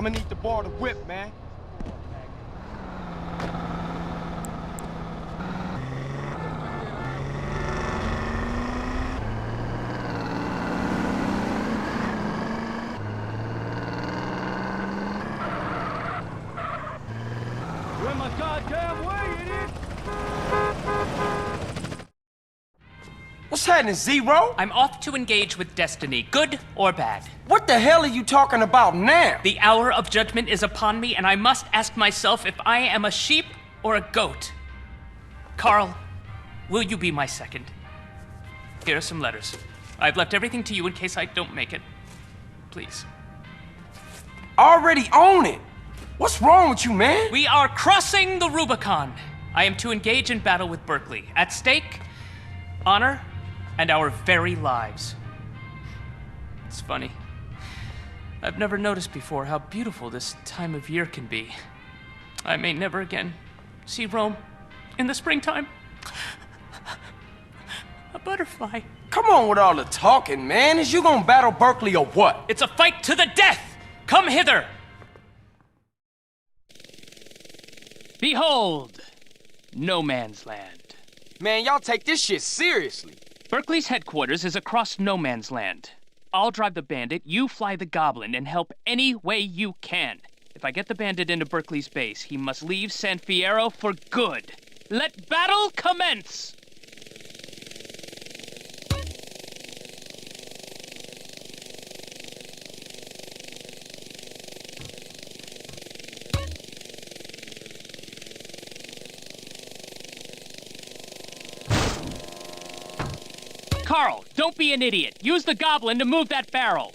I'ma need to borrow the whip, man. You're in my goddamn way, idiot! What's happening, Zero? I'm off to engage with destiny, good or bad. What the hell are you talking about now? The hour of judgment is upon me, and I must ask myself if I am a sheep or a goat. Carl, will you be my second? Here are some letters. I've left everything to you in case I don't make it. Please. Already own it. What's wrong with you, man? We are crossing the Rubicon. I am to engage in battle with Berkeley. At stake, honor and our very lives. It's funny. I've never noticed before how beautiful this time of year can be. I may never again see Rome in the springtime. A butterfly. Come on with all the talking, man. Is you gonna battle Berkeley or what? It's a fight to the death! Come hither! Behold, no man's land. Man, y'all take this shit seriously. Berkeley's headquarters is across no man's land. I'll drive the bandit, you fly the goblin, and help any way you can. If I get the bandit into Berkeley's base, he must leave San Fierro for good. Let battle commence! Carl, don't be an idiot. Use the goblin to move that barrel.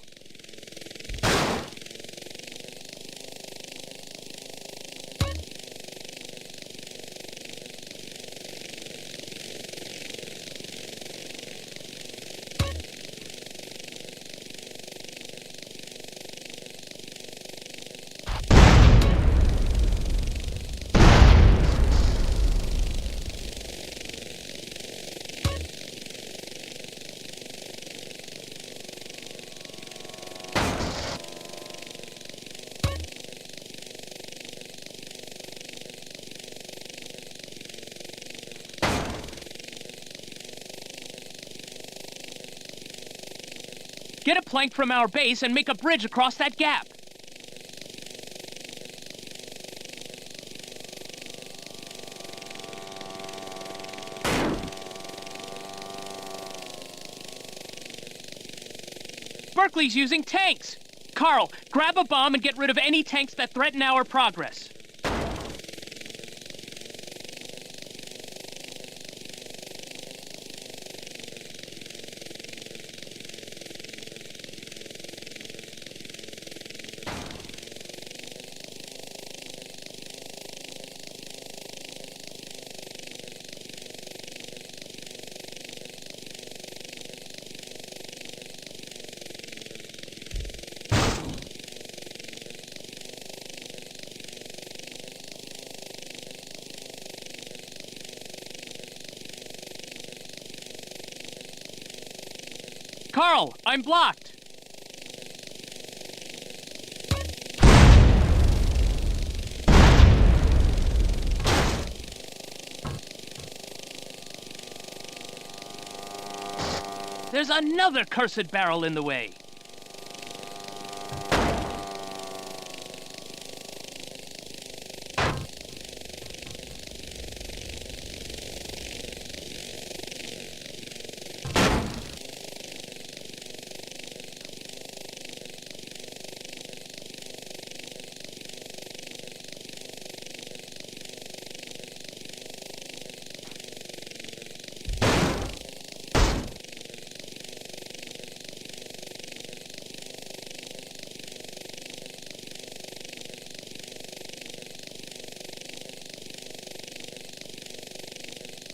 Get a plank from our base and make a bridge across that gap. Berkeley's using tanks. Carl, grab a bomb and get rid of any tanks that threaten our progress. Carl, I'm blocked. There's another cursed barrel in the way.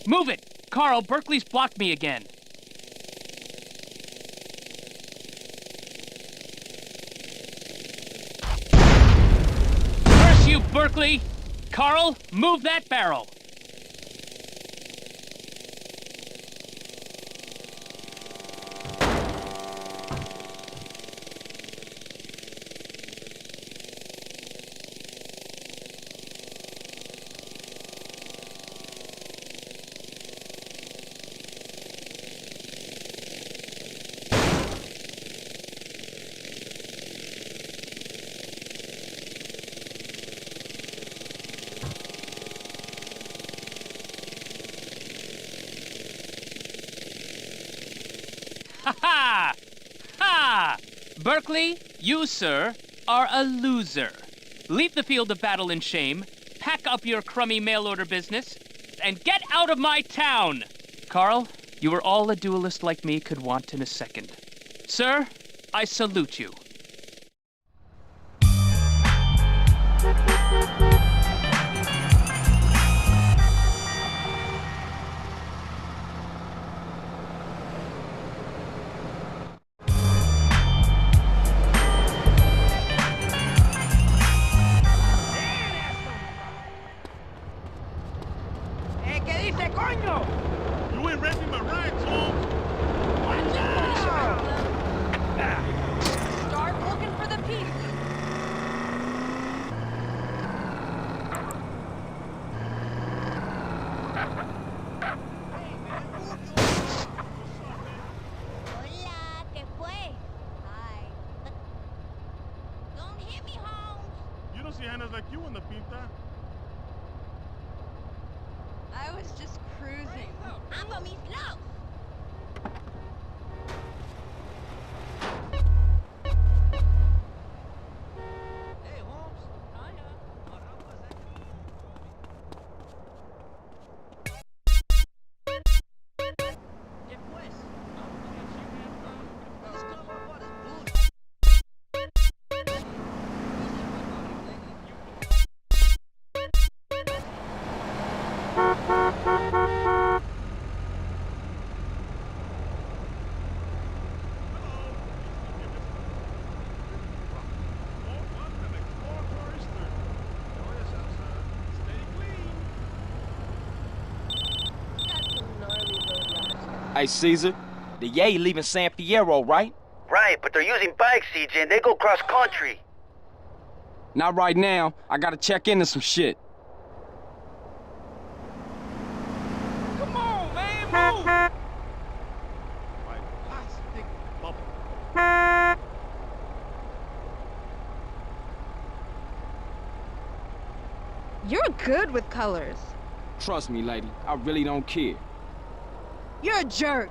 Move it! Carl, Berkeley's blocked me again. Curse you, Berkeley! Carl, move that barrel! Ha! Ha! Berkeley, you, sir, are a loser. Leave the field of battle in shame, pack up your crummy mail-order business, and get out of my town! Carl, you are all a duelist like me could want in a second. Sir, I salute you. ¿Qué dice, coño? You ain't renting my rides, Holmes. Start looking for the piece. Hola, ¿qué fue? Hi. But don't hit me, Holmes. You don't see Hannah's like you in the pinta. I was just cruising. I'm gonna be slow. Hey, Holmes. Hiya. Marrabas aquí. ¿Qué pues? This club I bought is bullshit. Hey, Caesar, the Yay leaving San Fierro, right? Right, but they're using bikes, CJ, and they go cross country. Not right now. I gotta check into some shit. Come on, man, move! My plastic bubble. You're good with colors. Trust me, lady. I really don't care. You're a jerk.